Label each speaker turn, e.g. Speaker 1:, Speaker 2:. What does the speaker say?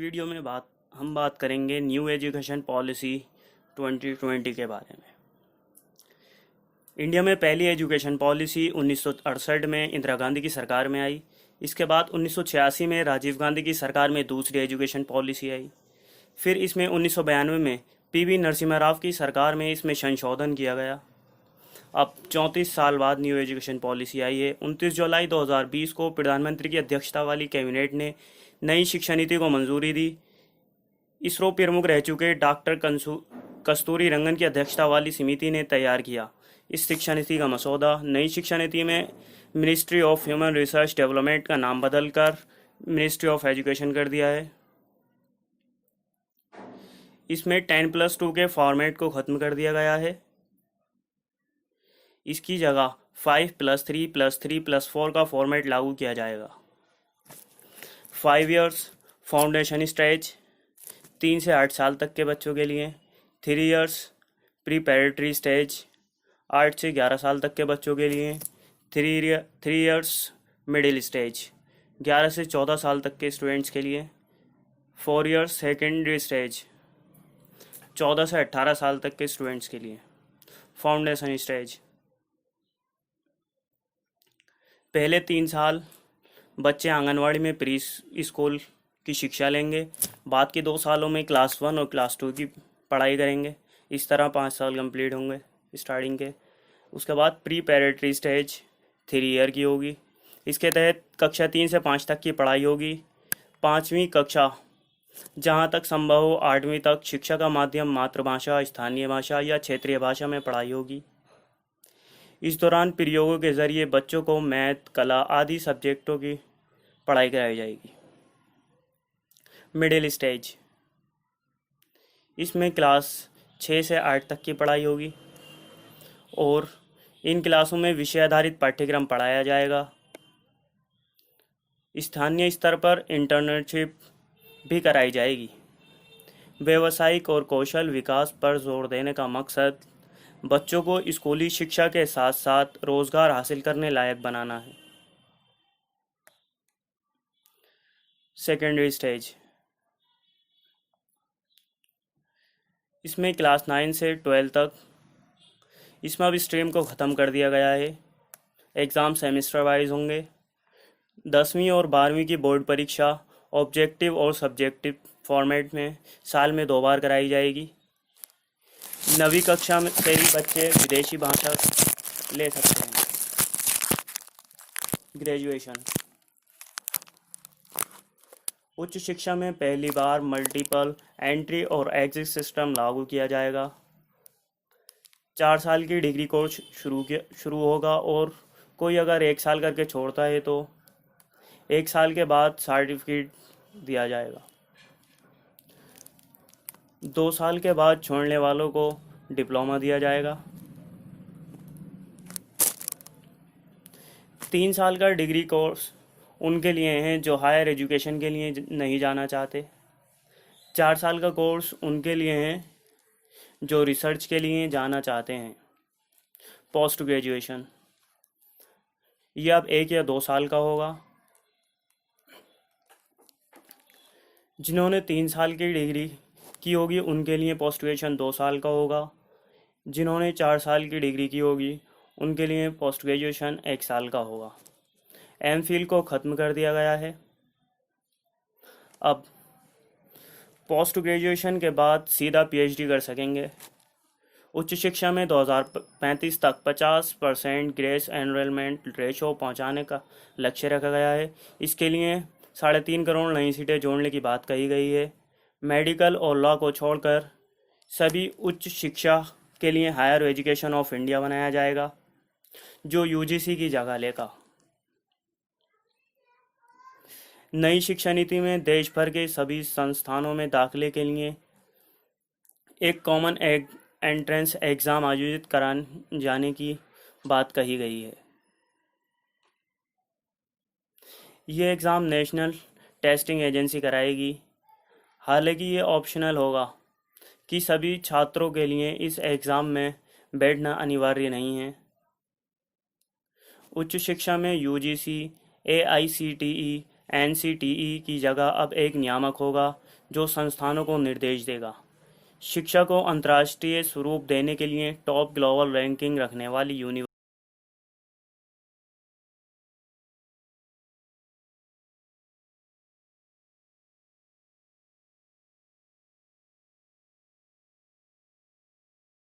Speaker 1: Video में हम बात करेंगे न्यू एजुकेशन पॉलिसी 2020 के बारे में। इंडिया में पहली एजुकेशन पॉलिसी 1968 में इंदिरा गांधी की सरकार में आई। इसके बाद 1986 में राजीव गांधी की सरकार में दूसरी एजुकेशन पॉलिसी आई। फिर इसमें 1992 में पीवी नरसिम्हा राव की सरकार में इसमें संशोधन किया गया। अब 34 साल बाद न्यू एजुकेशन पॉलिसी आई है। 29 जुलाई 2020 को प्रधानमंत्री की अध्यक्षता वाली कैबिनेट ने नई शिक्षा नीति को मंजूरी दी। इसरो प्रमुख रह चुके डॉक्टर कस्तूरी रंगन की अध्यक्षता वाली समिति ने तैयार किया इस शिक्षा नीति का मसौदा। नई शिक्षा नीति में ministry of human research development का नाम बदलकर मिनिस्ट्री ऑफ एजुकेशन कर दिया है। इसमें 10+2 के फॉर्मेट को ख़त्म कर दिया गया है। इसकी जगह 5+3+3+4 का फॉर्मेट लागू किया जाएगा। 5 इयर्स फाउंडेशन स्टेज 3 से 8 साल तक के बच्चों के लिए, 3 इयर्स प्रीपैरेटरी स्टेज 8 से 11 साल तक के बच्चों के लिए, 3 इयर्स मिडिल स्टेज 11 से 14 साल तक के स्टूडेंट्स के लिए, 4 इयर्स सेकेंडरी स्टेज 14 से 18 साल तक के स्टूडेंट्स के लिए, फाउंडेशन स्टेज पहले 3 साल बच्चे आंगनवाड़ी में प्री स्कूल की शिक्षा लेंगे। बाद के 2 सालों में क्लास 1 और क्लास 2 की पढ़ाई करेंगे। इस तरह 5 साल कंप्लीट होंगे स्टार्टिंग के। उसके बाद प्रीपैरेटरी स्टेज 3 ईयर की होगी। इसके तहत कक्षा 3 से 5 तक की पढ़ाई होगी। 5वीं कक्षा जहां तक संभव हो 8वीं तक शिक्षा का माध्यम मातृभाषा, स्थानीय भाषा या क्षेत्रीय भाषा में पढ़ाई होगी। इस दौरान प्रयोगों के जरिए बच्चों को मैथ, कला आदि सब्जेक्टों की पढ़ाई कराई जाएगी। मिडिल स्टेज इसमें क्लास 6 से 8 तक की पढ़ाई होगी और इन क्लासों में विषय आधारित पाठ्यक्रम पढ़ाया जाएगा। स्थानीय स्तर पर इंटर्नशिप भी कराई जाएगी। व्यावसायिक और कौशल विकास पर जोर देने का मकसद बच्चों को स्कूली शिक्षा के साथ साथ रोजगार हासिल करने लायक बनाना है। सेकेंडरी स्टेज इसमें क्लास 9 से 12 तक, इसमें अब स्ट्रीम को ख़त्म कर दिया गया है। एग्ज़ाम सेमेस्टर वाइज होंगे। 10वीं और 12वीं की बोर्ड परीक्षा ऑब्जेक्टिव और सब्जेक्टिव फॉर्मेट में साल में 2 बार कराई जाएगी। 9वीं कक्षा में से ही बच्चे विदेशी भाषा ले सकते हैं। ग्रेजुएशन उच्च शिक्षा में पहली बार मल्टीपल एंट्री और एग्जिट सिस्टम लागू किया जाएगा। 4 साल की डिग्री कोर्स शुरू होगा और कोई अगर 1 साल करके छोड़ता है तो 1 साल के बाद सर्टिफिकेट दिया जाएगा। 2 साल के बाद छोड़ने वालों को डिप्लोमा दिया जाएगा। 3 साल का डिग्री कोर्स उनके लिए हैं जो हायर एजुकेशन के लिए नहीं जाना चाहते। 4 साल का कोर्स उनके लिए हैं जो रिसर्च के लिए जाना चाहते हैं। पोस्ट ग्रेजुएशन यह अब 1 या 2 साल का होगा। जिन्होंने 3 साल की डिग्री की होगी उनके लिए पोस्ट ग्रेजुएशन 2 साल का होगा। जिन्होंने 4 साल की डिग्री की होगी उनके लिए पोस्ट ग्रेजुएशन 1 साल का होगा। एमफिल को ख़त्म कर दिया गया है। अब पोस्ट ग्रेजुएशन के बाद सीधा पीएचडी कर सकेंगे। उच्च शिक्षा में 2035 तक 50% ग्रेस एनरोलमेंट रेशो पहुंचाने का लक्ष्य रखा गया है। इसके लिए 3.5 करोड़ नई सीटें जोड़ने की बात कही गई है। मेडिकल और लॉ को छोड़कर सभी उच्च शिक्षा के लिए हायर एजुकेशन ऑफ इंडिया बनाया जाएगा जो यूजीसी की जगह लेगा। नई शिक्षा नीति में देश भर के सभी संस्थानों में दाखिले के लिए एक कॉमन एंट्रेंस एग्ज़ाम आयोजित कराने जाने की बात कही गई है। ये एग्ज़ाम नेशनल टेस्टिंग एजेंसी कराएगी। हालांकि ये ऑप्शनल होगा कि सभी छात्रों के लिए इस एग्ज़ाम में बैठना अनिवार्य नहीं है। उच्च शिक्षा में यूजीसी, एआईसीटीई एनसीटीई की जगह अब एक नियामक होगा जो संस्थानों को निर्देश देगा। शिक्षा को अंतर्राष्ट्रीय स्वरूप देने के लिए टॉप ग्लोबल रैंकिंग रखने वाली यूनिवर्सिटी